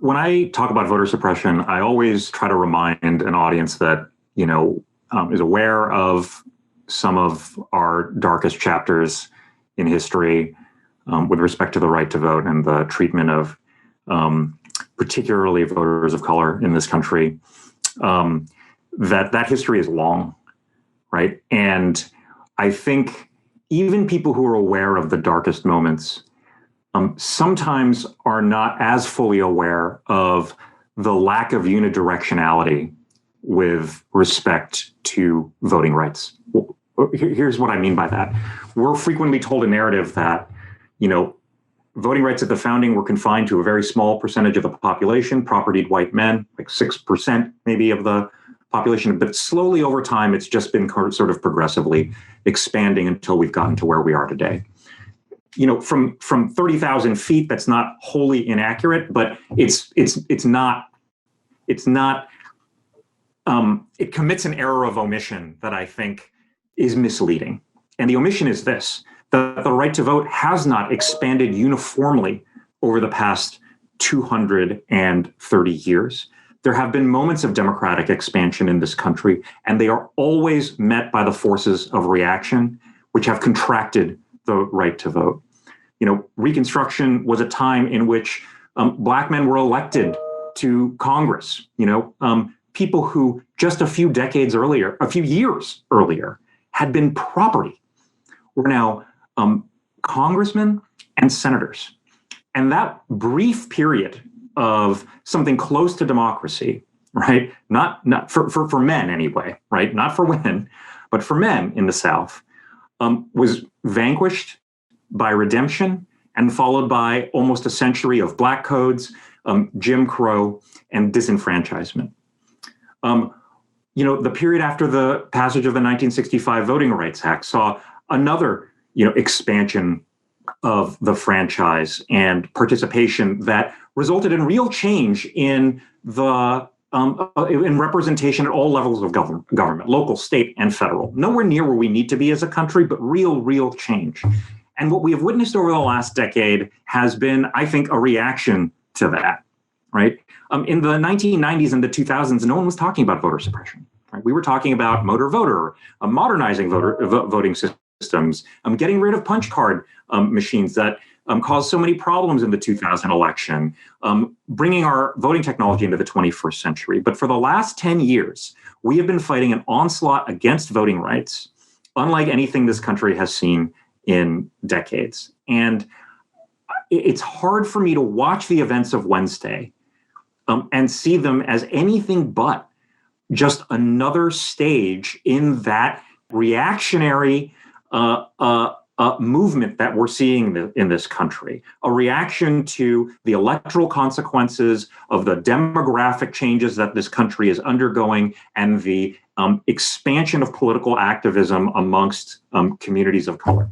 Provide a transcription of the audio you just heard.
when I talk about voter suppression, I always try to remind an audience that, is aware of some of our darkest chapters in history with respect to the right to vote and the treatment of particularly voters of color in this country, that history is long, right? And I think even people who are aware of the darkest moments sometimes are not as fully aware of the lack of unidirectionality with respect to voting rights. Here's what I mean by that. We're frequently told a narrative that, voting rights at the founding were confined to a very small percentage of the population, propertied white men, like 6% maybe of the population. But slowly over time, it's just been sort of progressively expanding until we've gotten to where we are today. From 30,000 feet, that's not wholly inaccurate, but it's not. It commits an error of omission that I think is misleading. And the omission is this: that the right to vote has not expanded uniformly over the past 230 years. There have been moments of democratic expansion in this country, and they are always met by the forces of reaction, which have contracted the right to vote. Reconstruction was a time in which Black men were elected to Congress. People who just a few years earlier, had been property were now congressmen and senators. And that brief period of something close to democracy, right? Not for men anyway, right? Not for women, but for men in the South, was vanquished by redemption and followed by almost a century of black codes, Jim Crow, and disenfranchisement. The period after the passage of the 1965 Voting Rights Act saw another, expansion of the franchise and participation that resulted in real change in the in representation at all levels of government, local, state, and federal. Nowhere near where we need to be as a country, but real change. And what we have witnessed over the last decade has been, I think, a reaction to that, right? In the 1990s and the 2000s, no one was talking about voter suppression. Right? We were talking about motor voter, modernizing voting systems, getting rid of punch card machines that caused so many problems in the 2000 election, bringing our voting technology into the 21st century. But for the last 10 years, we have been fighting an onslaught against voting rights, unlike anything this country has seen in decades. And it's hard for me to watch the events of Wednesday and see them as anything but just another stage in that reactionary movement that we're seeing in this country, a reaction to the electoral consequences of the demographic changes that this country is undergoing and the expansion of political activism amongst communities of color.